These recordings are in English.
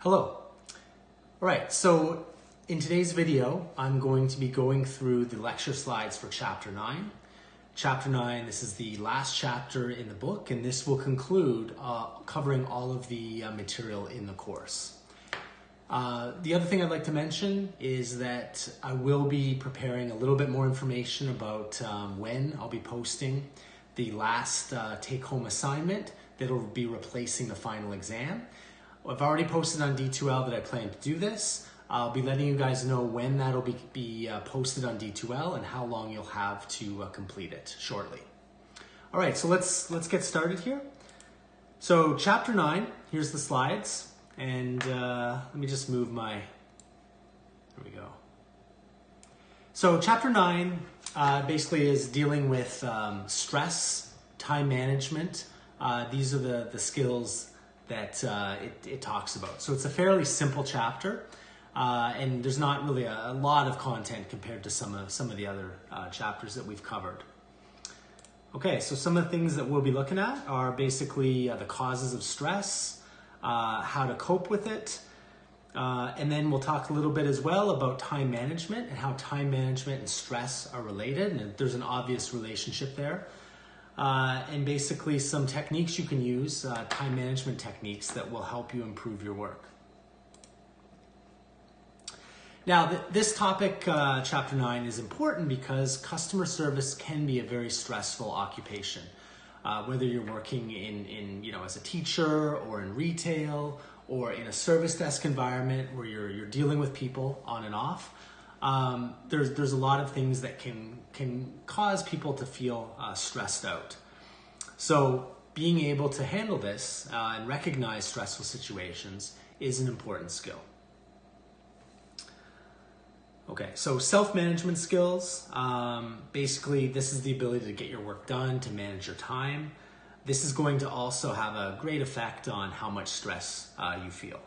Hello. All right, so in today's video, I'm going to be going through the lecture slides for Chapter 9. Chapter 9, this is the last chapter in the book, and this will conclude covering all of the material in the course. The other thing I'd like to mention is that I will be preparing a little bit more information about when I'll be posting the last take-home assignment that will be replacing the final exam. I've already posted on D2L that I plan to do this. I'll be letting you guys know when that'll be posted on D2L and how long you'll have to complete it shortly. All right, so let's get started here. So Chapter 9, here's the slides. And let me just move my, there we go. So Chapter 9 basically is dealing with stress, time management. These are the skills that it talks about. So it's a fairly simple chapter, and there's not really a lot of content compared to some of the other chapters that we've covered. Okay, so some of the things that we'll be looking at are basically the causes of stress, how to cope with it, and then we'll talk a little bit as well about time management and how time management and stress are related, and there's an obvious relationship there. And basically some techniques you can use, time management techniques that will help you improve your work. Now, this topic, Chapter 9, is important because customer service can be a very stressful occupation. Whether you're working in as a teacher or in retail or in a service desk environment where you're dealing with people on and off, there's a lot of things that can cause people to feel stressed out. So being able to handle this and recognize stressful situations is an important skill. Okay, so self-management skills, basically this is the ability to get your work done, to manage your time. This is going to also have a great effect on how much stress you feel.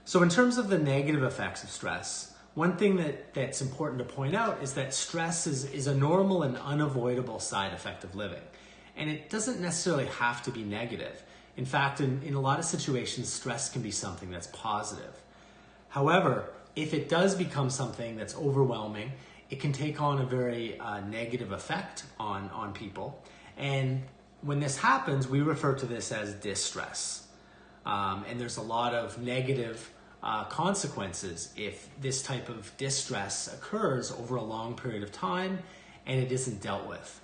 So in terms of the negative effects of stress, one thing that's important to point out is that stress is a normal and unavoidable side effect of living. And it doesn't necessarily have to be negative. In fact, in a lot of situations, stress can be something that's positive. However, if it does become something that's overwhelming, it can take on a very negative effect on people. And when this happens, we refer to this as distress. And there's a lot of negative consequences if this type of distress occurs over a long period of time and it isn't dealt with.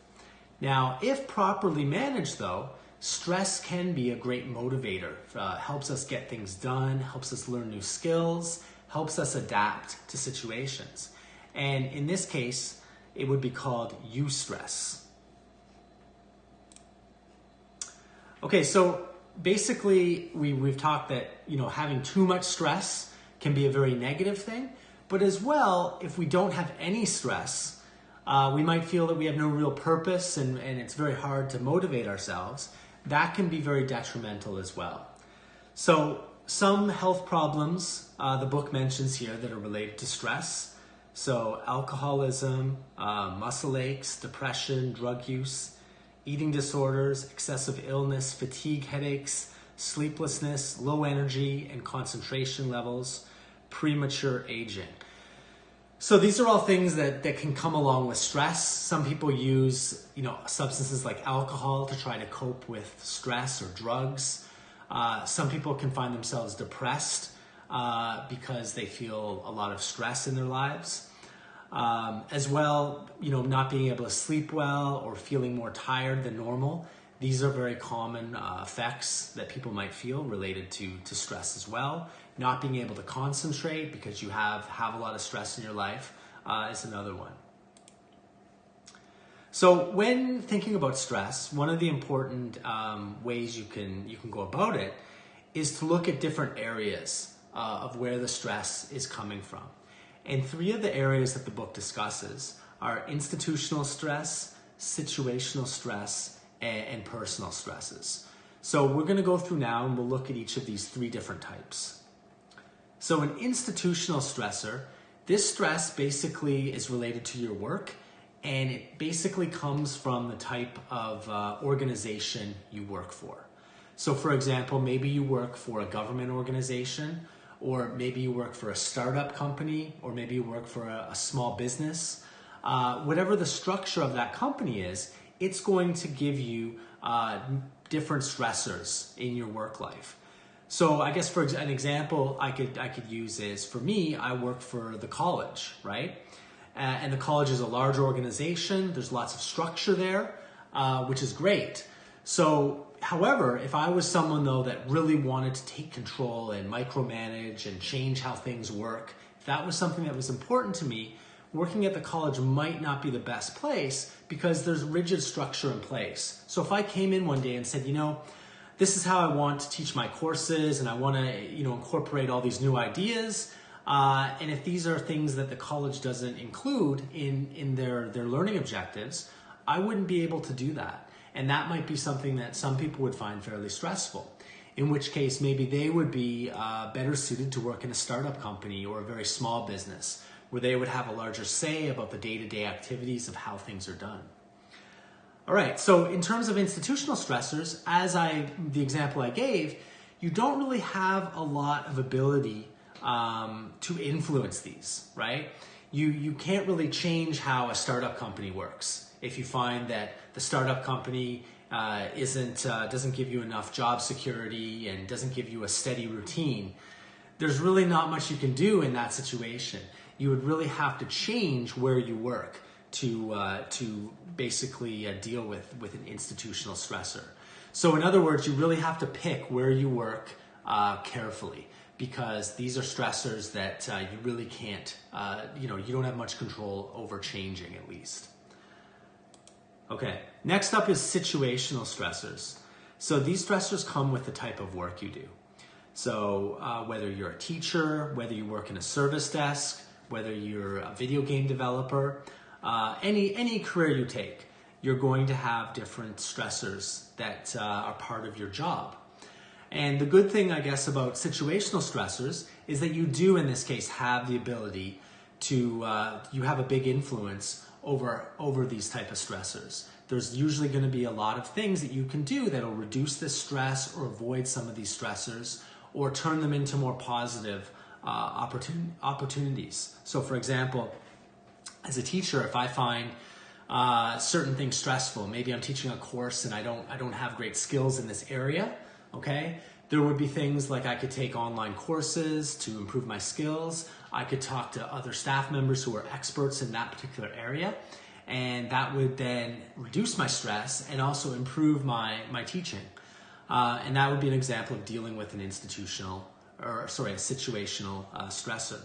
Now, if properly managed though, stress can be a great motivator. Helps us get things done, helps us learn new skills, helps us adapt to situations. And in this case, it would be called eustress. Okay, so basically, we've talked that having too much stress can be a very negative thing, but as well, if we don't have any stress, we might feel that we have no real purpose and it's very hard to motivate ourselves. That can be very detrimental as well. So some health problems the book mentions here that are related to stress. So alcoholism, muscle aches, depression, drug use, eating disorders, excessive illness, fatigue, headaches, sleeplessness, low energy and concentration levels, premature aging. So these are all things that can come along with stress. Some people use, substances like alcohol to try to cope with stress or drugs. Some people can find themselves depressed because they feel a lot of stress in their lives. As well, not being able to sleep well or feeling more tired than normal. These are very common effects that people might feel related to stress as well. Not being able to concentrate because you have a lot of stress in your life is another one. So when thinking about stress, one of the important ways you can go about it is to look at different areas of where the stress is coming from. And three of the areas that the book discusses are institutional stress, situational stress, and personal stresses. So we're going to go through now and we'll look at each of these three different types. So an institutional stressor, this stress basically is related to your work, and it basically comes from the type of organization you work for. So for example, maybe you work for a government organization, or maybe you work for a startup company, or maybe you work for a small business. Whatever the structure of that company is, it's going to give you different stressors in your work life. So I guess for an example I could use is, for me, I work for the college, right? And the college is a large organization. There's lots of structure there, which is great. So, however, if I was someone though that really wanted to take control and micromanage and change how things work, if that was something that was important to me, working at the college might not be the best place because there's rigid structure in place. So if I came in one day and said, this is how I want to teach my courses and I want to, incorporate all these new ideas, and if these are things that the college doesn't include in their learning objectives, I wouldn't be able to do that. And that might be something that some people would find fairly stressful, in which case maybe they would be better suited to work in a startup company or a very small business, where they would have a larger say about the day-to-day activities of how things are done. All right, so in terms of institutional stressors, the example I gave, you don't really have a lot of ability to influence these, right? You can't really change how a startup company works. If you find that the startup company doesn't give you enough job security and doesn't give you a steady routine, there's really not much you can do in that situation. You would really have to change where you work to basically deal with an institutional stressor. So in other words, you really have to pick where you work carefully, because these are stressors that you really can't, you don't have much control over changing, at least. Okay, next up is situational stressors. So these stressors come with the type of work you do. So whether you're a teacher, whether you work in a service desk, whether you're a video game developer, any career you take, you're going to have different stressors that are part of your job. And the good thing, I guess, about situational stressors is that you do, in this case, have the ability to, you have a big influence over these type of stressors. There's usually going to be a lot of things that you can do that will reduce this stress or avoid some of these stressors or turn them into more positive opportunities. So for example, as a teacher, if I find certain things stressful, maybe I'm teaching a course and I don't have great skills in this area, okay? There would be things like I could take online courses to improve my skills. I could talk to other staff members who are experts in that particular area, and that would then reduce my stress and also improve my teaching. And that would be an example of dealing with an situational stressor.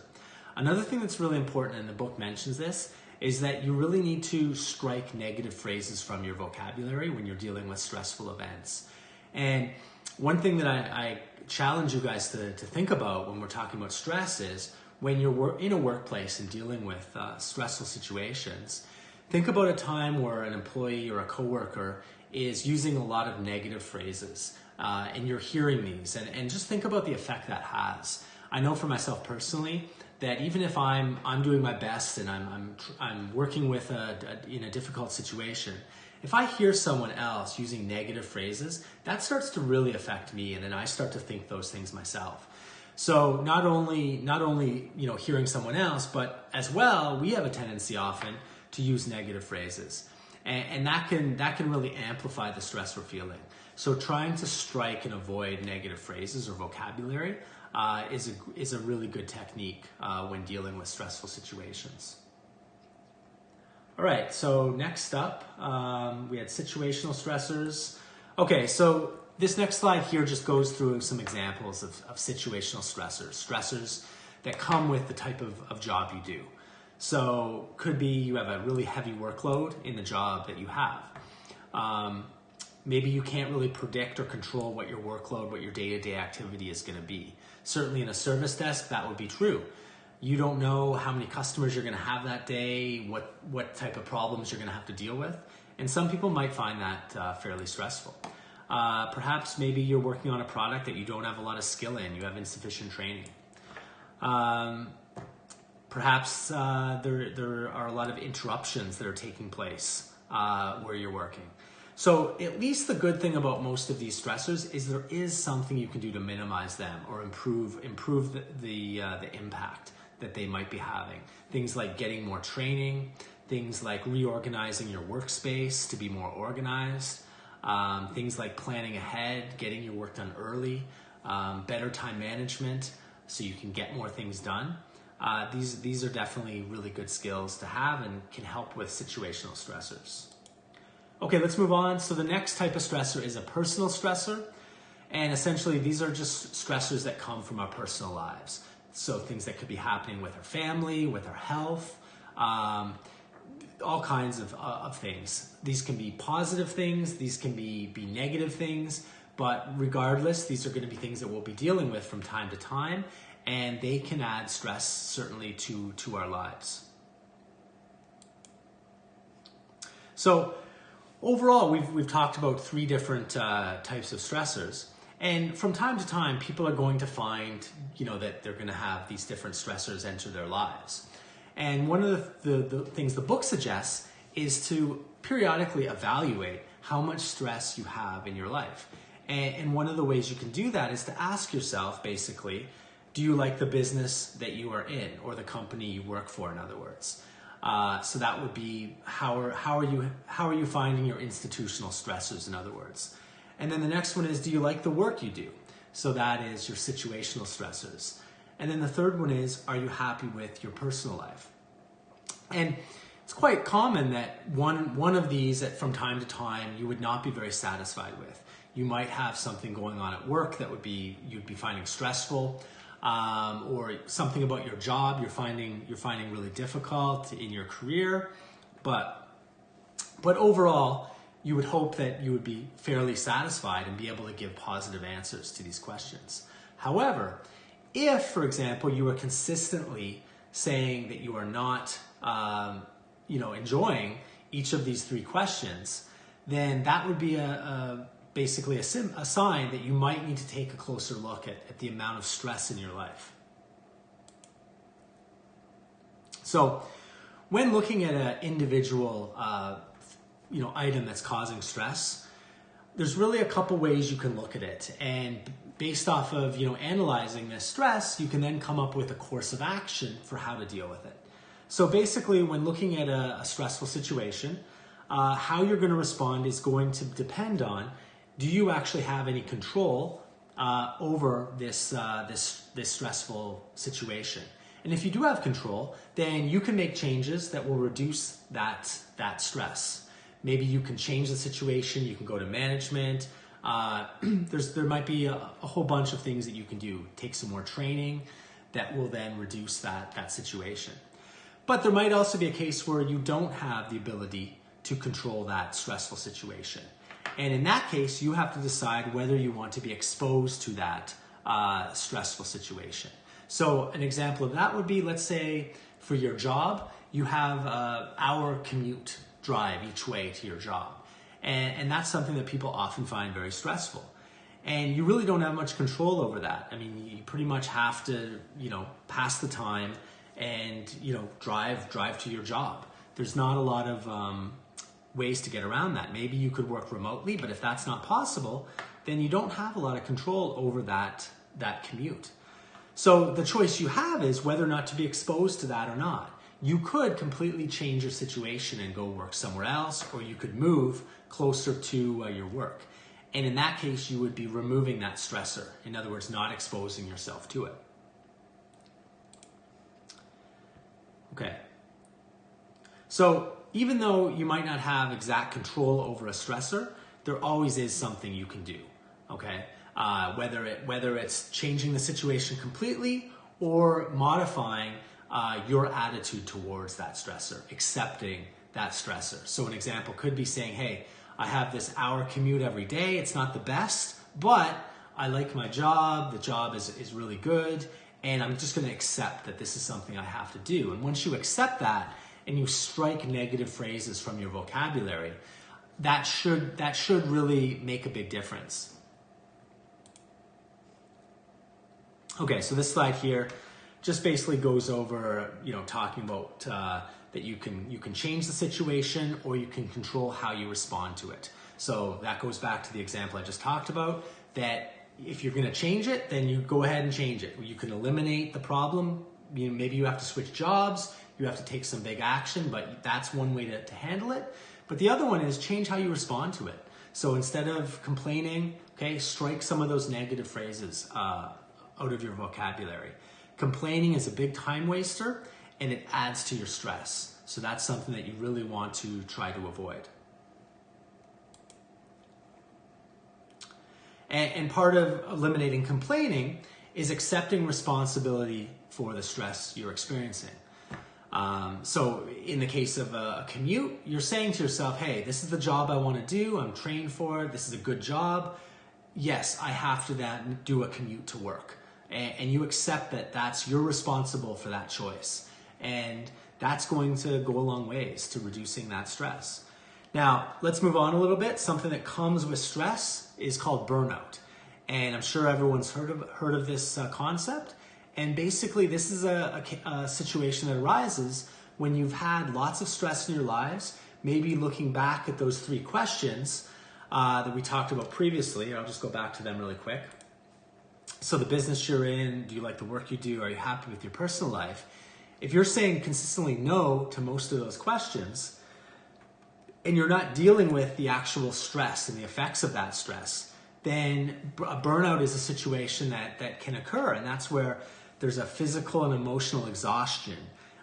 Another thing that's really important, and the book mentions this, is that you really need to strike negative phrases from your vocabulary when you're dealing with stressful events. And one thing that I challenge you guys to think about when we're talking about stress is, when you're in a workplace and dealing with stressful situations, think about a time where an employee or a coworker is using a lot of negative phrases, and you're hearing these, and just think about the effect that has. I know for myself personally that even if I'm doing my best and I'm working with in a difficult situation, if I hear someone else using negative phrases, that starts to really affect me, and then I start to think those things myself. So not only hearing someone else, but as well, we have a tendency often to use negative phrases, and that can really amplify the stress we're feeling. So trying to strike and avoid negative phrases or vocabulary is a really good technique when dealing with stressful situations. All right, so next up, we had situational stressors. Okay, so this next slide here just goes through some examples of situational stressors that come with the type of job you do. So could be you have a really heavy workload in the job that you have. Maybe you can't really predict or control what your workload, what your day-to-day activity is going to be. Certainly in a service desk, that would be true. You don't know how many customers you're going to have that day, what type of problems you're going to have to deal with. And some people might find that fairly stressful. Perhaps maybe you're working on a product that you don't have a lot of skill in, you have insufficient training. Perhaps there are a lot of interruptions that are taking place where you're working. So at least the good thing about most of these stressors is there is something you can do to minimize them or improve the impact that they might be having. Things like getting more training, things like reorganizing your workspace to be more organized, things like planning ahead, getting your work done early, better time management so you can get more things done. These are definitely really good skills to have and can help with situational stressors. Okay, let's move on. So the next type of stressor is a personal stressor. And essentially these are just stressors that come from our personal lives. So things that could be happening with our family, with our health, all kinds of things. These can be positive things, these can be negative things, but regardless, these are going to be things that we'll be dealing with from time to time, and they can add stress certainly to our lives. So overall, we've talked about 3 different types of stressors, and from time to time, people are going to find, that they're going to have these different stressors enter their lives. And one of the things the book suggests is to periodically evaluate how much stress you have in your life. And one of the ways you can do that is to ask yourself, basically, do you like the business that you are in, or the company you work for, in other words? So that would be how are you finding your institutional stressors, in other words? And then the next one is, do you like the work you do? So that is your situational stressors. And then the third one is, are you happy with your personal life? And it's quite common that one of these from time to time you would not be very satisfied with. You might have something going on at work that you'd be finding stressful, or something about your job you're finding really difficult in your career, but overall you would hope that you would be fairly satisfied and be able to give positive answers to these questions. However, if, for example, you are consistently saying that you are not enjoying each of these 3 questions, then that would be basically a sign that you might need to take a closer look at the amount of stress in your life. So when looking at an individual item that's causing stress, there's really a couple ways you can look at it. And based off of analyzing this stress, you can then come up with a course of action for how to deal with it. So basically, when looking at a stressful situation, how you're going to respond is going to depend on, do you actually have any control over this stressful situation? And if you do have control, then you can make changes that will reduce that stress. Maybe you can change the situation, you can go to management. There might be a whole bunch of things that you can do. Take some more training that will then reduce that situation. But there might also be a case where you don't have the ability to control that stressful situation. And in that case, you have to decide whether you want to be exposed to that stressful situation. So an example of that would be, let's say for your job, you have an hour commute drive each way to your job. And that's something that people often find very stressful. And you really don't have much control over that. I mean, you pretty much have to, pass the time and, drive to your job. There's not a lot of ways to get around that. Maybe you could work remotely, but if that's not possible, then you don't have a lot of control over that commute. So the choice you have is whether or not to be exposed to that or not. You could completely change your situation and go work somewhere else, or you could move closer to your work. And in that case, you would be removing that stressor. In other words, not exposing yourself to it. Okay. So even though you might not have exact control over a stressor, there always is something you can do. Okay. Whether it's changing the situation completely or modifying your attitude towards that stressor, accepting that stressor. So an example could be saying, hey, I have this hour commute every day. It's not the best, but I like my job. The job is really good. And I'm just going to accept that this is something I have to do. And once you accept that and you strike negative phrases from your vocabulary, that should really make a big difference. Okay, so this slide here just basically goes over, talking about that you can change the situation or you can control how you respond to it. So that goes back to the example I just talked about, that if you're going to change it, then you go ahead and change it. You can eliminate the problem. Maybe you have to switch jobs, you have to take some big action, but that's one way to handle it. But the other one is change how you respond to it. So instead of complaining, okay, strike some of those negative phrases out of your vocabulary. Complaining is a big time waster and it adds to your stress. So that's something that you really want to try to avoid. And part of eliminating complaining is accepting responsibility for the stress you're experiencing. So in the case of a commute, you're saying to yourself, hey, this is the job I want to do. I'm trained for it. This is a good job. Yes, I have to then do a commute to work. And you accept that you're responsible for that choice. And that's going to go a long ways to reducing that stress. Now, let's move on a little bit. Something that comes with stress is called burnout. And I'm sure everyone's heard of this concept. And basically, this is a situation that arises when you've had lots of stress in your lives, maybe looking back at those 3 questions that we talked about previously. I'll just go back to them really quick. So the business you're in, do you like the work you do? Are you happy with your personal life? If you're saying consistently no to most of those questions, and you're not dealing with the actual stress and the effects of that stress, then a burnout is a situation that can occur. And that's where there's a physical and emotional exhaustion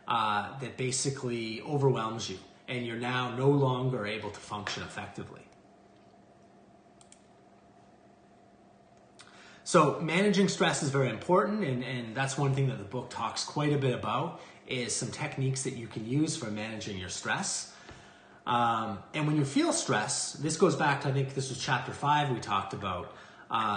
that basically overwhelms you. And you're now no longer able to function effectively. So managing stress is very important. And that's one thing that the book talks quite a bit about, is some techniques that you can use for managing your stress. And when you feel stress, this goes back to, I think this was chapter 5, we talked about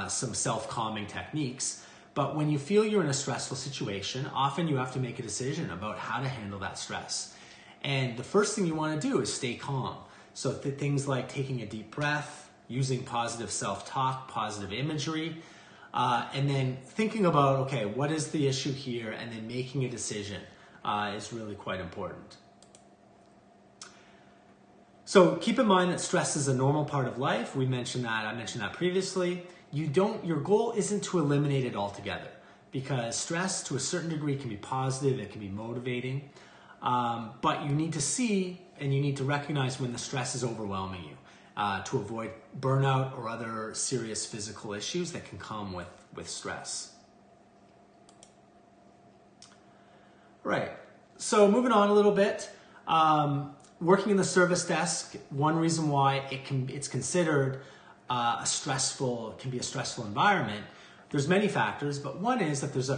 some self-calming techniques. But when you feel you're in a stressful situation, often you have to make a decision about how to handle that stress. And the first thing you want to do is stay calm. So things like taking a deep breath, using positive self-talk, positive imagery, and then thinking about, okay, what is the issue here? And then making a decision is really quite important. So keep in mind that stress is a normal part of life. I mentioned that previously. Your goal isn't to eliminate it altogether, because stress to a certain degree can be positive, it can be motivating, but you need to see and you need to recognize when the stress is overwhelming you to avoid burnout or other serious physical issues that can come with stress. Right, so moving on a little bit, working in the service desk, one reason why it's considered can be a stressful environment. There's many factors, but one is that there's a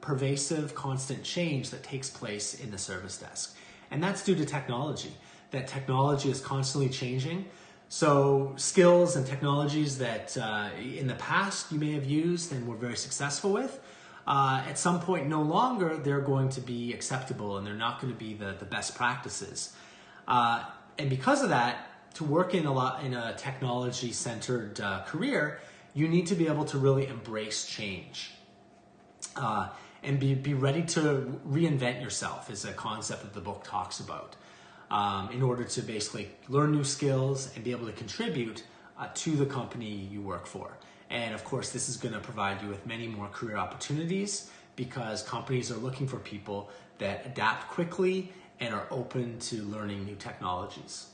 pervasive, constant change that takes place in the service desk. And that's due to technology. That technology is constantly changing. So skills and technologies that in the past you may have used and were very successful with, at some point no longer they're going to be acceptable and they're not going to be the best practices. And because of that, to work in a technology-centered career, you need to be able to really embrace change and be ready to reinvent yourself, is a concept that the book talks about, in order to basically learn new skills and be able to contribute to the company you work for. And of course, this is going to provide you with many more career opportunities, because companies are looking for people that adapt quickly and are open to learning new technologies.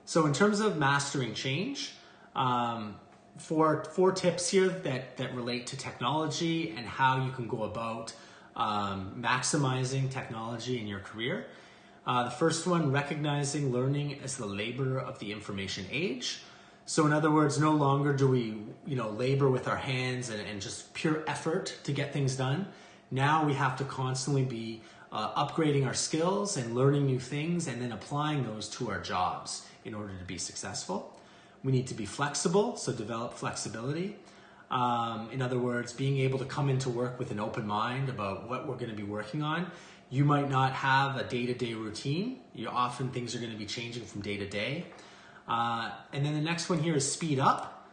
So in terms of mastering change, 4 tips here that relate to technology and how you can go about maximizing technology in your career. The first one, recognizing learning as the labor of the information age. So in other words, no longer do we labor with our hands and just pure effort to get things done. Now we have to constantly be upgrading our skills and learning new things and then applying those to our jobs in order to be successful. We need to be flexible, so develop flexibility. In other words, being able to come into work with an open mind about what we're going to be working on. You might not have a day-to-day routine. Often things are going to be changing from day to day. And then the next one here is speed up.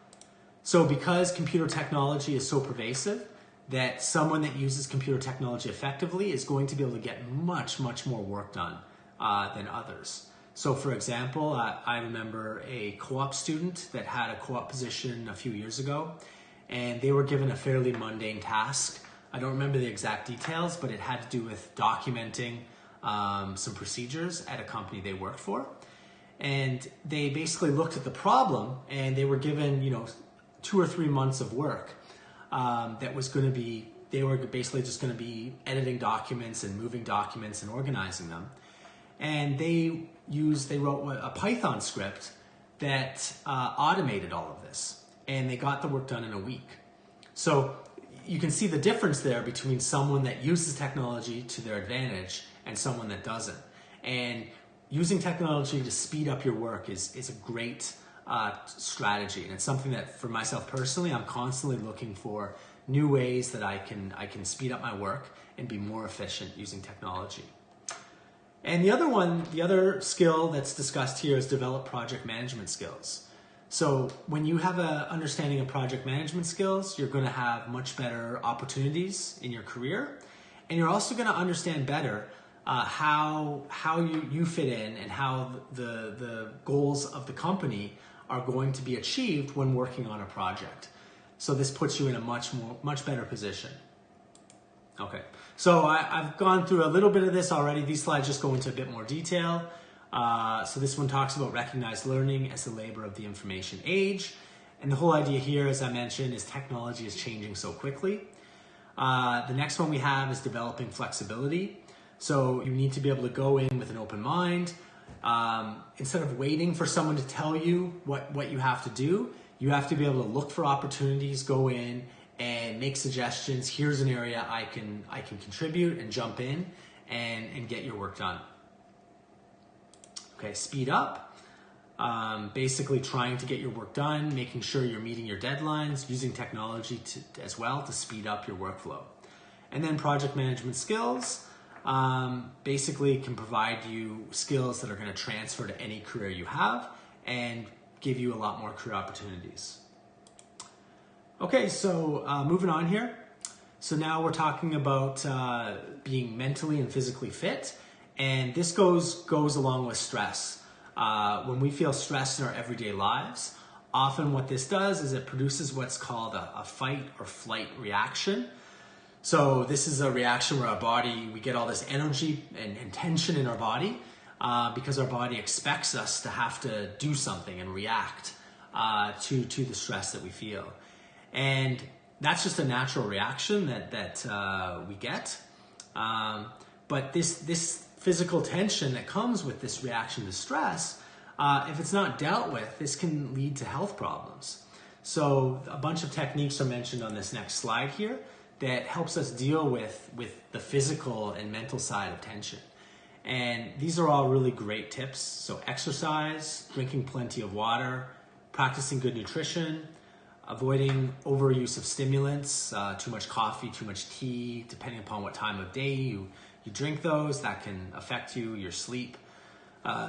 So because computer technology is so pervasive, that someone that uses computer technology effectively is going to be able to get much, much more work done than others. So for example, I remember a co-op student that had a co-op position a few years ago, and they were given a fairly mundane task. I don't remember the exact details, but it had to do with documenting some procedures at a company they worked for. And they basically looked at the problem, and they were given, 2 or 3 months of work that was going to be, they were basically just going to be editing documents and moving documents and organizing them. And they wrote a Python script that automated all of this, and they got the work done in a week. So you can see the difference there between someone that uses technology to their advantage and someone that doesn't. And using technology to speed up your work is a great strategy, and it's something that for myself personally, I'm constantly looking for new ways that I can speed up my work and be more efficient using technology. And the other skill that's discussed here is develop project management skills. So when you have an understanding of project management skills, you're going to have much better opportunities in your career, and you're also going to understand better how you fit in and how the goals of the company are going to be achieved when working on a project. So this puts you in a much better position. Okay, so I've gone through a little bit of this already. These slides just go into a bit more detail. So this one talks about recognized learning as the labor of the information age. And the whole idea here, as I mentioned, is technology is changing so quickly. The next one we have is developing flexibility. So you need to be able to go in with an open mind. Instead of waiting for someone to tell you what you have to do, you have to be able to look for opportunities, go in and make suggestions. Here's an area I can contribute and jump in and get your work done. Okay, speed up. Basically trying to get your work done, making sure you're meeting your deadlines, using technology as well to speed up your workflow. And then project management skills. Basically can provide you skills that are going to transfer to any career you have and give you a lot more career opportunities. Okay, so moving on here. So now we're talking about being mentally and physically fit, and this goes along with stress. When we feel stress in our everyday lives, often what this does is it produces what's called a fight or flight reaction. So this is a reaction where our body, we get all this energy and tension in our body because our body expects us to have to do something and react to the stress that we feel. And that's just a natural reaction that we get. But this physical tension that comes with this reaction to stress, if it's not dealt with, this can lead to health problems. So a bunch of techniques are mentioned on this next slide here that helps us deal with the physical and mental side of tension. And these are all really great tips. So exercise, drinking plenty of water, practicing good nutrition, avoiding overuse of stimulants, too much coffee, too much tea, depending upon what time of day you drink those, that can affect your sleep.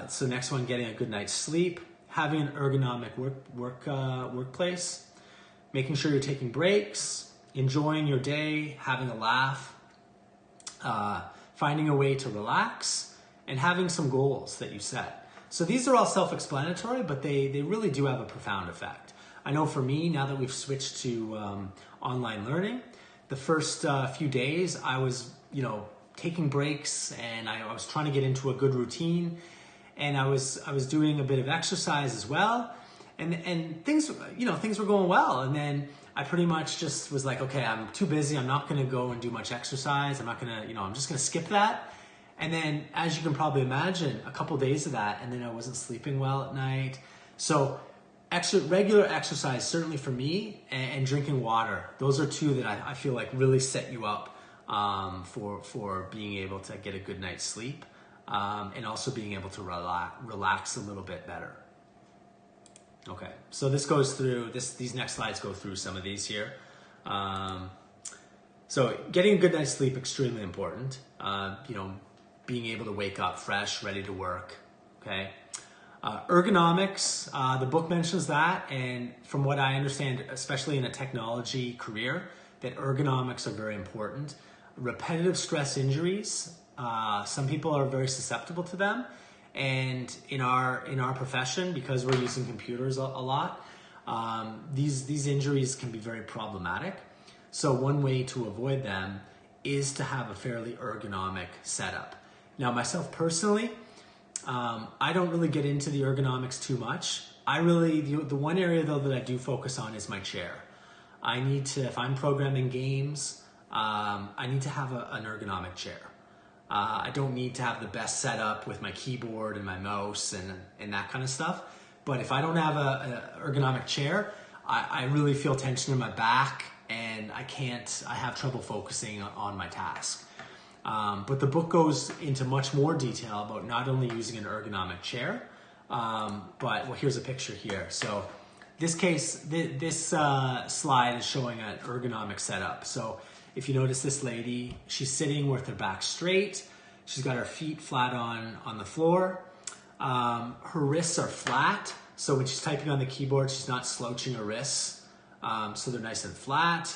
So next one, getting a good night's sleep, having an ergonomic workplace, making sure you're taking breaks, enjoying your day, having a laugh, finding a way to relax, and having some goals that you set. So these are all self-explanatory, but they really do have a profound effect. I know for me, now that we've switched to online learning, the first few days I was, taking breaks, and I was trying to get into a good routine, and I was doing a bit of exercise as well, and things were going well. And then I pretty much just was like, okay, I'm too busy. I'm not going to go and do much exercise. I'm not going to, I'm just going to skip that. And then, as you can probably imagine, a couple days of that, and then I wasn't sleeping well at night. So regular exercise, certainly for me, and drinking water. Those are two that I feel like really set you up for being able to get a good night's sleep, and also being able to relax a little bit better. Okay, so this goes through, these next slides go through some of these here. So getting a good night's sleep, extremely important. Being able to wake up fresh, ready to work, okay? Ergonomics, the book mentions that, and from what I understand, especially in a technology career, that ergonomics are very important. Repetitive stress injuries, some people are very susceptible to them, And in our profession, because we're using computers a lot, these injuries can be very problematic. So one way to avoid them is to have a fairly ergonomic setup. Now, myself personally, I don't really get into the ergonomics too much. The one area though that I do focus on is my chair. I need to, if I'm programming games, I need to have an ergonomic chair. I don't need to have the best setup with my keyboard and my mouse and that kind of stuff. But if I don't have an ergonomic chair, I really feel tension in my back and I have trouble focusing on my task. But the book goes into much more detail about not only using an ergonomic chair, but here's a picture here. So this slide is showing an ergonomic setup. So if you notice this lady, she's sitting with her back straight. She's got her feet flat on the floor. Her wrists are flat. So when she's typing on the keyboard, she's not slouching her wrists. So they're nice and flat.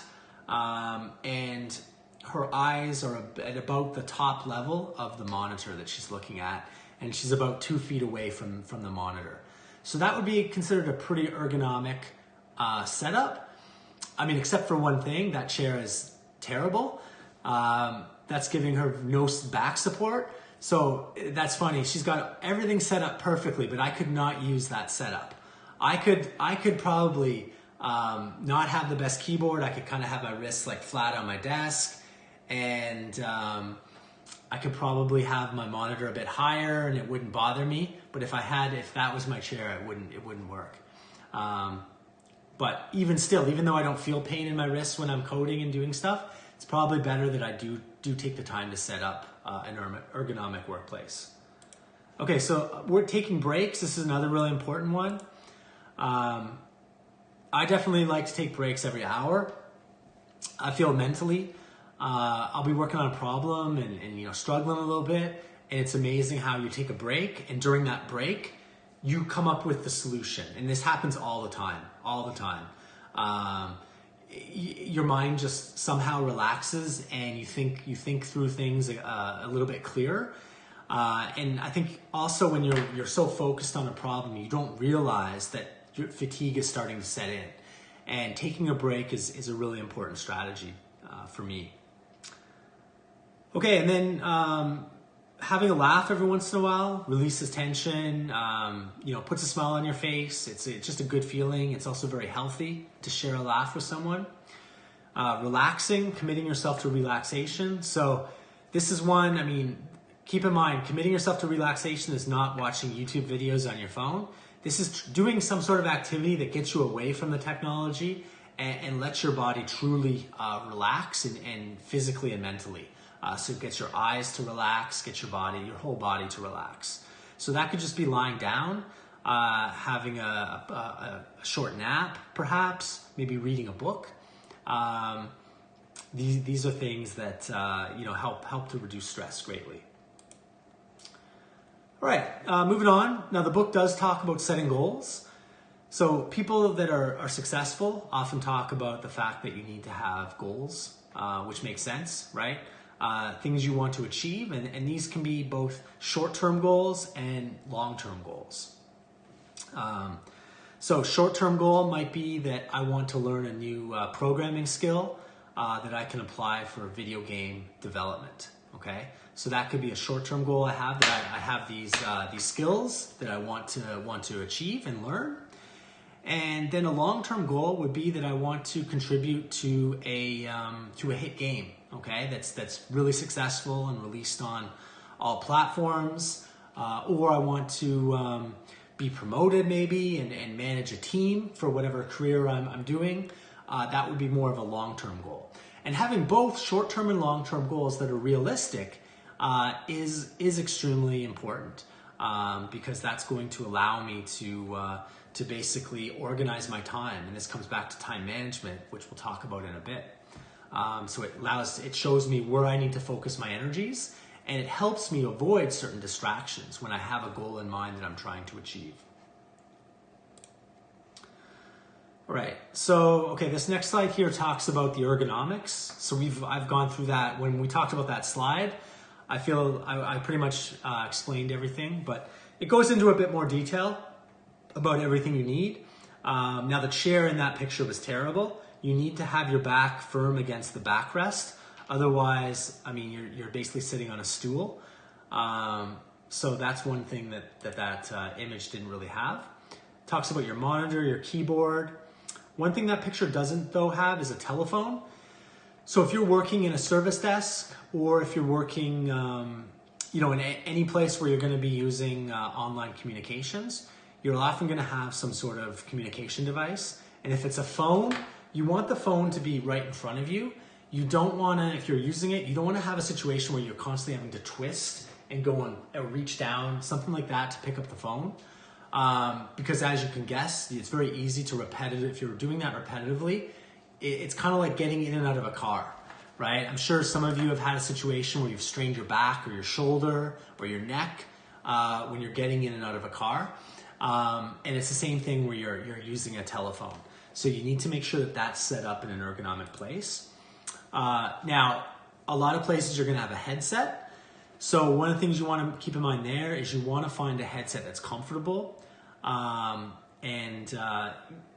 And her eyes are at about the top level of the monitor that she's looking at. And she's about 2 feet away from the monitor. So that would be considered a pretty ergonomic setup. I mean, except for one thing, that chair is terrible. That's giving her no back support. So that's funny. She's got everything set up perfectly, but I could not use that setup. I could probably not have the best keyboard. I could kind of have my wrists like flat on my desk, and I could probably have my monitor a bit higher and it wouldn't bother me. But if that was my chair, it wouldn't work. But even still, even though I don't feel pain in my wrists when I'm coding and doing stuff, it's probably better that I do take the time to set up an ergonomic workplace. Okay, so we're taking breaks. This is another really important one. I definitely like to take breaks every hour. I feel mentally, I'll be working on a problem and struggling a little bit, and it's amazing how you take a break, and during that break, you come up with the solution. And this happens all the time. Your mind just somehow relaxes, and you think through things a little bit clearer. And I think also when you're so focused on a problem, you don't realize that your fatigue is starting to set in. And taking a break is a really important strategy for me. Okay, and then having a laugh every once in a while releases tension, puts a smile on your face. It's just a good feeling. It's also very healthy to share a laugh with someone. Relaxing, committing yourself to relaxation. So this is one, keep in mind, committing yourself to relaxation is not watching YouTube videos on your phone. This is doing some sort of activity that gets you away from the technology and lets your body truly relax and physically and mentally. So it gets your eyes to relax, gets your whole body to relax. So that could just be lying down, having a short nap, perhaps, maybe reading a book. These are things that help to reduce stress greatly. All right, moving on. Now the book does talk about setting goals. So people that are successful often talk about the fact that you need to have goals, which makes sense, right? Things you want to achieve, and these can be both short-term goals and long-term goals. So short-term goal might be that I want to learn a new programming skill that I can apply for video game development. Okay, so that could be a short-term goal I have, that I have these skills that I want to achieve and learn. And then a long-term goal would be that I want to contribute to a hit game. Okay, that's really successful and released on all platforms, or I want to be promoted maybe and manage a team for whatever career I'm doing. That would be more of a long-term goal. And having both short-term and long-term goals that are realistic is extremely important, because that's going to allow me to basically organize my time. And this comes back to time management, which we'll talk about in a bit. So it shows me where I need to focus my energies, and it helps me avoid certain distractions when I have a goal in mind that I'm trying to achieve. All right, so this next slide here talks about the ergonomics. So I've gone through that. When we talked about that slide, I feel I pretty much explained everything, but It goes into a bit more detail about everything you need. Now the chair in that picture was terrible. You need to have your back firm against the backrest. Otherwise, I mean, you're basically sitting on a stool. So that's one thing that image didn't really have. Talks about your monitor, your keyboard. One thing that picture doesn't though have is a telephone. So if you're working in a service desk, or if you're working in any place where you're going to be using online communications, you're often going to have some sort of communication device. And if it's a phone, you want the phone to be right in front of you. You don't want to, if you're using it, you don't want to have a situation where you're constantly having to twist and go and reach down, something like that, to pick up the phone. Because as you can guess, it's very easy to if you're doing that repetitively, it's kind of like getting in and out of a car, right? I'm sure some of you have had a situation where you've strained your back or your shoulder or your neck when you're getting in and out of a car. And it's the same thing where you're using a telephone. So you need to make sure that that's set up in an ergonomic place. Now, a lot of places you're going to have a headset. So one of the things you want to keep in mind there is you want to find a headset that's comfortable and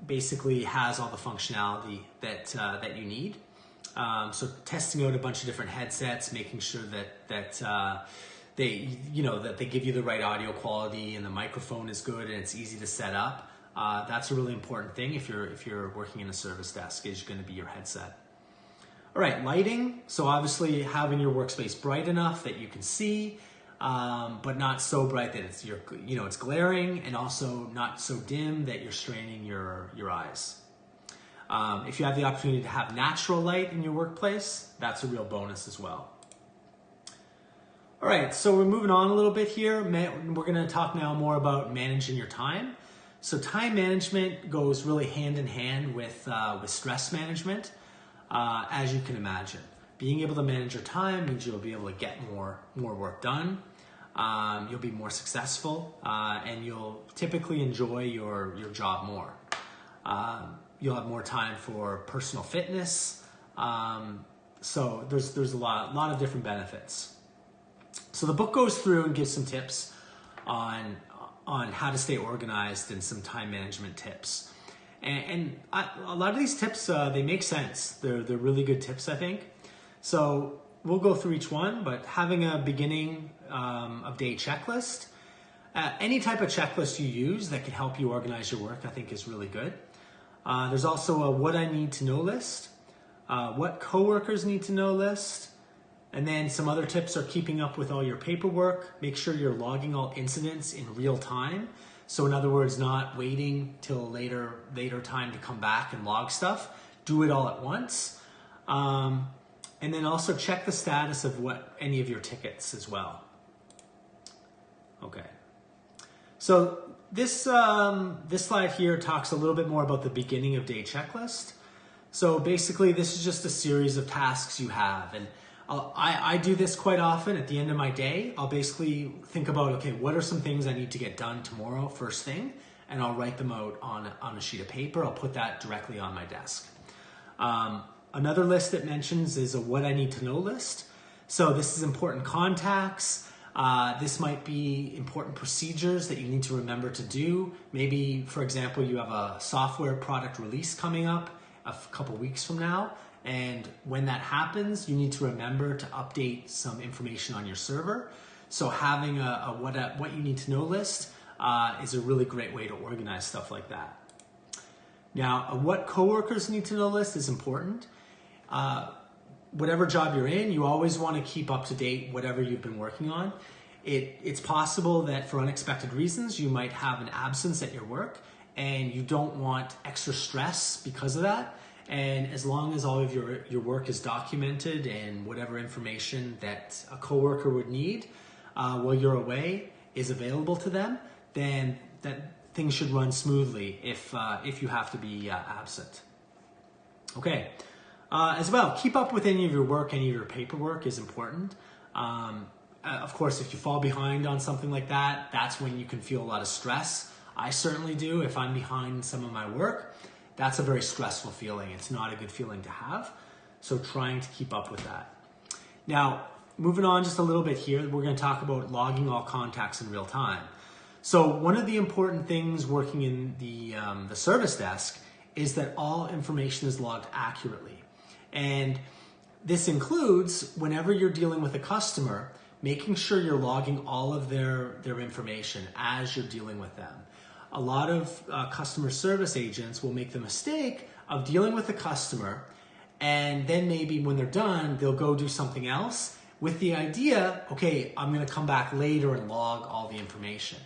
basically has all the functionality that you need. So testing out a bunch of different headsets, making sure that they give you the right audio quality and the microphone is good and it's easy to set up. That's a really important thing if you're working in a service desk, is going to be your headset. All right, lighting. So obviously having your workspace bright enough that you can see, but not so bright that it's glaring, and also not so dim that you're straining your eyes. If you have the opportunity to have natural light in your workplace, that's a real bonus as well. All right, so we're moving on a little bit here. We're going to talk now more about managing your time. So time management goes really hand in hand with stress management. As you can imagine, being able to manage your time means you'll be able to get more work done. You'll be more successful, and you'll typically enjoy your job more. You'll have more time for personal fitness. So there's a lot of different benefits. So the book goes through and gives some tips on how to stay organized and some time management tips. And a lot of these tips, they make sense. They're really good tips, I think. So we'll go through each one, but having a beginning of day checklist, any type of checklist you use that can help you organize your work, I think is really good. There's also a what I need to know list, what coworkers need to know list, and then some other tips are keeping up with all your paperwork. Make sure you're logging all incidents in real time. So in other words, not waiting till later time to come back and log stuff. Do it all at once. And then also check the status of any of your tickets as well. Okay. So this slide here talks a little bit more about the beginning of day checklist. So basically this is just a series of tasks you have, and I do this quite often. At the end of my day, I'll basically think about, okay, what are some things I need to get done tomorrow first thing, and I'll write them out on a sheet of paper. I'll put that directly on my desk. Another list it mentions is a what I need to know list. So this is important contacts. This might be important procedures that you need to remember to do. Maybe, for example, you have a software product release coming up a couple weeks from now. And when that happens, you need to remember to update some information on your server. So having a what you need to know list is a really great way to organize stuff like that. Now, a what coworkers need to know list is important. Whatever job you're in, you always want to keep up to date whatever you've been working on. It's possible that for unexpected reasons, you might have an absence at your work, and you don't want extra stress because of that. And as long as all of your work is documented and whatever information that a coworker would need while you're away is available to them, then that things should run smoothly if you have to be absent. Okay. As well, keep up with any of your work, any of your paperwork is important. Of course, if you fall behind on something like that, that's when you can feel a lot of stress. I certainly do. If I'm behind some of my work, that's a very stressful feeling. It's not a good feeling to have. So trying to keep up with that. Now, moving on just a little bit here, we're going to talk about logging all contacts in real time. So one of the important things working in the service desk is that all information is logged accurately. And this includes, whenever you're dealing with a customer, making sure you're logging all of their information as you're dealing with them. A lot of customer service agents will make the mistake of dealing with a customer, and then maybe when they're done, they'll go do something else with the idea, okay, I'm gonna come back later and log all the information.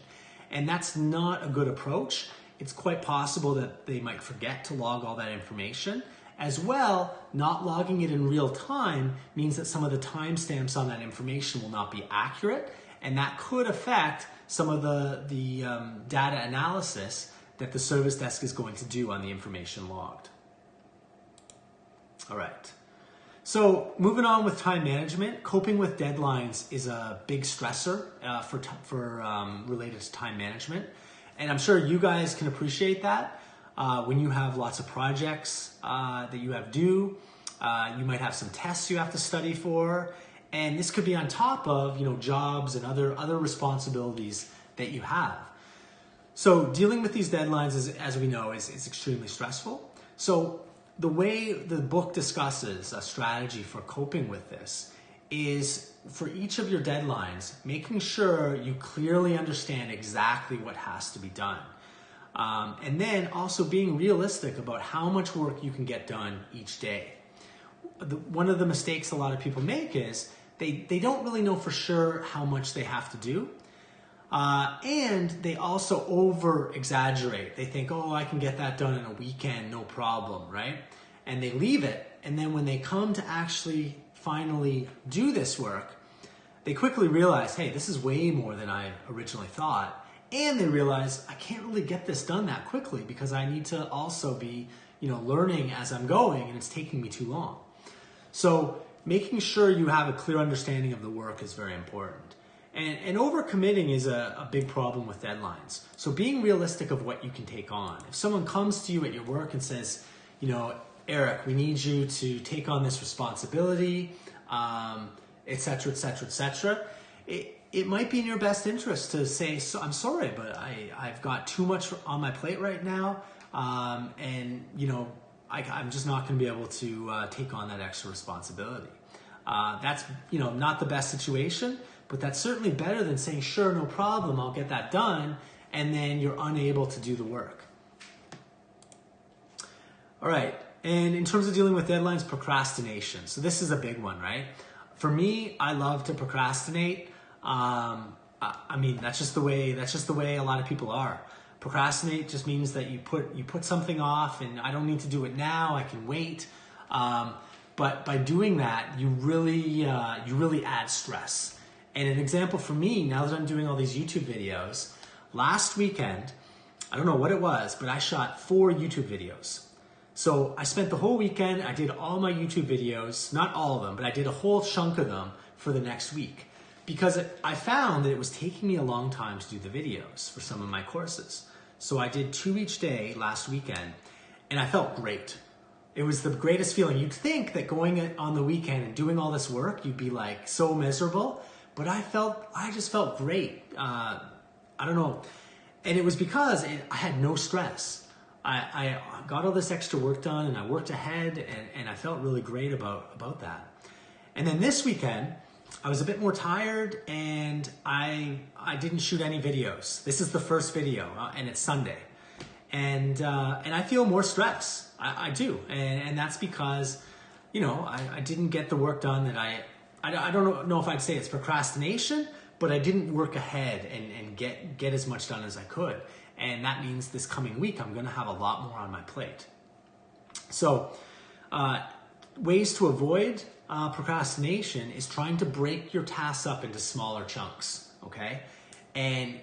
And that's not a good approach. It's quite possible that they might forget to log all that information. As well, not logging it in real time means that some of the timestamps on that information will not be accurate, and that could affect some of the data analysis that the service desk is going to do on the information logged. All right. So moving on with time management, coping with deadlines is a big stressor related to time management. And I'm sure you guys can appreciate that. When you have lots of projects that you have due, you might have some tests you have to study for, and this could be on top of jobs and other responsibilities that you have. So dealing with these deadlines, as we know, is extremely stressful. So the way the book discusses a strategy for coping with this is, for each of your deadlines, making sure you clearly understand exactly what has to be done. And then also being realistic about how much work you can get done each day. One of the mistakes a lot of people make is they don't really know for sure how much they have to do. And they also over exaggerate. They think, oh, I can get that done in a weekend, no problem, right? And they leave it. And then when they come to actually finally do this work, they quickly realize, hey, this is way more than I originally thought. And they realize, I can't really get this done that quickly because I need to also be, learning as I'm going, and it's taking me too long. So making sure you have a clear understanding of the work is very important. And overcommitting is a big problem with deadlines. So being realistic of what you can take on. If someone comes to you at your work and says, Eric, we need you to take on this responsibility, et cetera, et cetera, et cetera. It might be in your best interest to say, so, I'm sorry, but I've got too much on my plate right now. And I'm just not going to be able to take on that extra responsibility. That's, not the best situation, but that's certainly better than saying, sure, no problem, I'll get that done, and then you're unable to do the work. All right, and in terms of dealing with deadlines, procrastination. So this is a big one, right? For me, I love to procrastinate. That's just the way a lot of people are. Procrastinate just means that you put something off, and I don't need to do it now, I can wait. But by doing that, you really add stress. And an example for me, now that I'm doing all these YouTube videos, last weekend, I don't know what it was, but I shot 4 YouTube videos. So I spent the whole weekend, I did all my YouTube videos, not all of them, but I did a whole chunk of them for the next week. Because I found that it was taking me a long time to do the videos for some of my courses. So I did 2 each day last weekend, and I felt great. It was the greatest feeling. You'd think that going on the weekend and doing all this work, you'd be like so miserable, but I just felt great. I don't know. And it was because I had no stress. I got all this extra work done, and I worked ahead, and I felt really great about that. And then this weekend, I was a bit more tired, and I didn't shoot any videos. This is the first video, and it's Sunday. And I feel more stress. I do. And that's because, I didn't get the work done that I don't know if I'd say it's procrastination, but I didn't work ahead and get as much done as I could. And that means this coming week, I'm going to have a lot more on my plate. So ways to avoid procrastination is trying to break your tasks up into smaller chunks, okay? And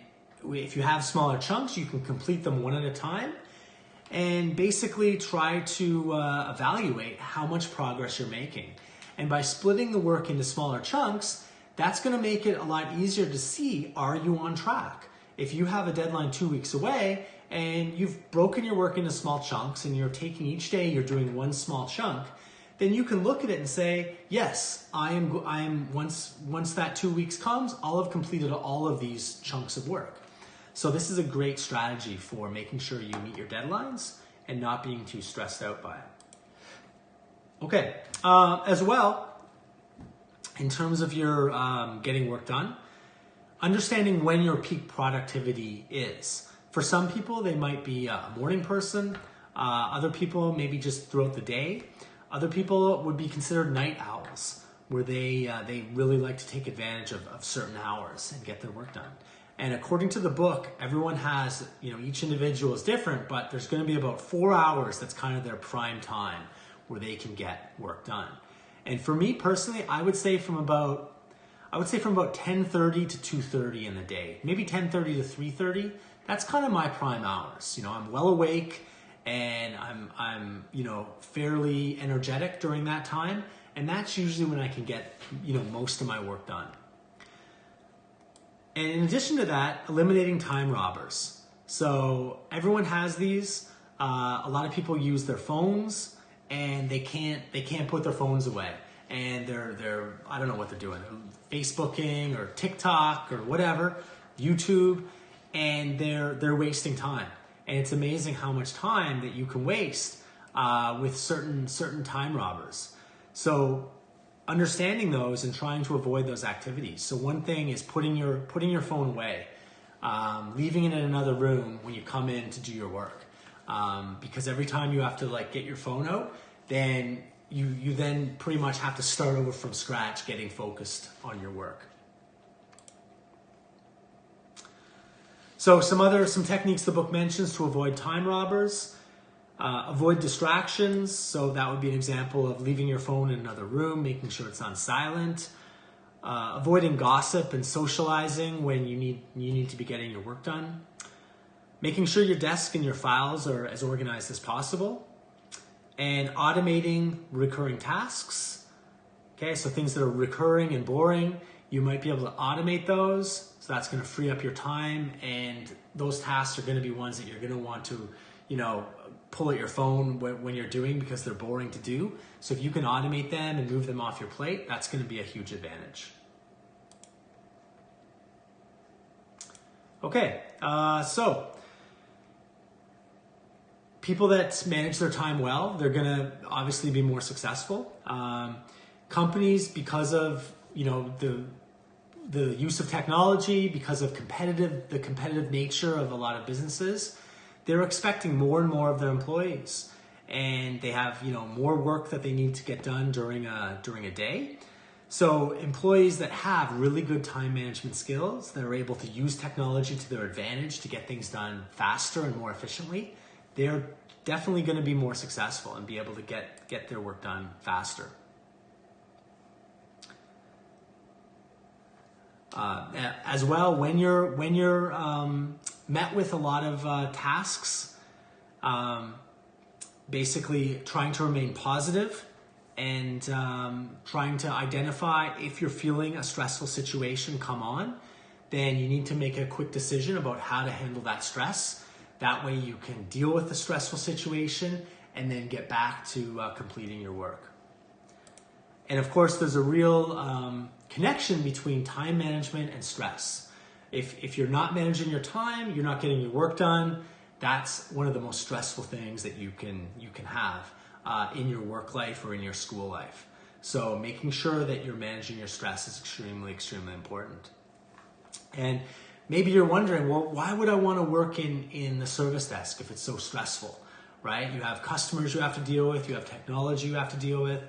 if you have smaller chunks, you can complete them one at a time and basically try to evaluate how much progress you're making. And by splitting the work into smaller chunks, that's going to make it a lot easier to see, are you on track? If you have a deadline 2 weeks away and you've broken your work into small chunks and you're taking each day, you're doing one small chunk, then you can look at it and say, yes, I am once that 2 weeks comes, I'll have completed all of these chunks of work. So this is a great strategy for making sure you meet your deadlines and not being too stressed out by it. Okay, as well, in terms of your getting work done, understanding when your peak productivity is. For some people, they might be a morning person. Other people, maybe just throughout the day. Other people would be considered night owls, where they really like to take advantage of certain hours and get their work done. And according to the book, everyone has, each individual is different, but there's going to be about 4 hours that's kind of their prime time where they can get work done. And for me personally, I would say from about 10:30 to 2:30 in the day, maybe 10:30 to 3:30. That's kind of my prime hours. I'm well awake and I'm fairly energetic during that time, and that's usually when I can get most of my work done. And in addition to that, eliminating time robbers. So everyone has these. A lot of people use their phones and they can't put their phones away, and they're I don't know what they're doing. They're Facebooking or TikTok or whatever, YouTube, and they're wasting time. And it's amazing how much time that you can waste with certain time robbers. So understanding those and trying to avoid those activities. So one thing is putting your phone away, leaving it in another room when you come in to do your work, because every time you have to get your phone out, then you then pretty much have to start over from scratch getting focused on your work. So some techniques the book mentions to avoid time robbers. Avoid distractions. So that would be an example of leaving your phone in another room, making sure it's on silent. Avoiding gossip and socializing when you need to be getting your work done. Making sure your desk and your files are as organized as possible. And automating recurring tasks. Okay, so things that are recurring and boring, you might be able to automate those. So that's going to free up your time, and those tasks are going to be ones that you're going to want to, pull at your phone when you're doing because they're boring to do. So if you can automate them and move them off your plate, that's going to be a huge advantage. Okay, so people that manage their time well, they're going to obviously be more successful. Companies, because of the use of technology, because of the competitive nature of a lot of businesses, they're expecting more and more of their employees, and they have more work that they need to get done during a day. So employees that have really good time management skills, that are able to use technology to their advantage to get things done faster and more efficiently, they're definitely going to be more successful and be able to get their work done faster. As well, when you're met with a lot of tasks, basically trying to remain positive and trying to identify if you're feeling a stressful situation come on, then you need to make a quick decision about how to handle that stress. That way you can deal with the stressful situation and then get back to completing your work. And of course, there's a real connection between time management and stress. If you're not managing your time, you're not getting your work done. That's one of the most stressful things that you can have in your work life or in your school life. So making sure that you're managing your stress is extremely, extremely important. And maybe you're wondering, well, why would I want to work in the service desk if it's so stressful, right? You have customers you have to deal with, you have technology you have to deal with.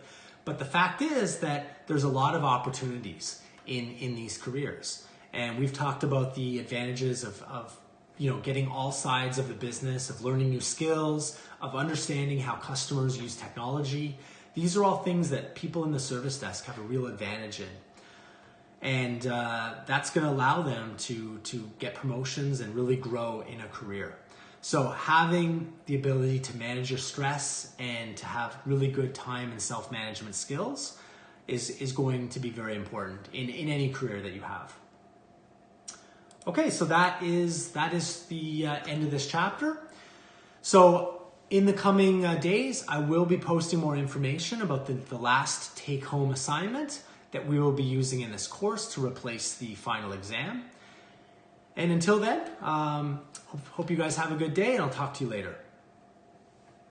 But the fact is that there's a lot of opportunities in these careers. And we've talked about the advantages of getting all sides of the business, of learning new skills, of understanding how customers use technology. These are all things that people in the service desk have a real advantage in. And that's going to allow them to get promotions and really grow in a career. So having the ability to manage your stress and to have really good time and self-management skills is going to be very important in any career that you have. Okay, so that is the end of this chapter. So in the coming days, I will be posting more information about the last take-home assignment that we will be using in this course to replace the final exam. And until then, hope you guys have a good day, and I'll talk to you later.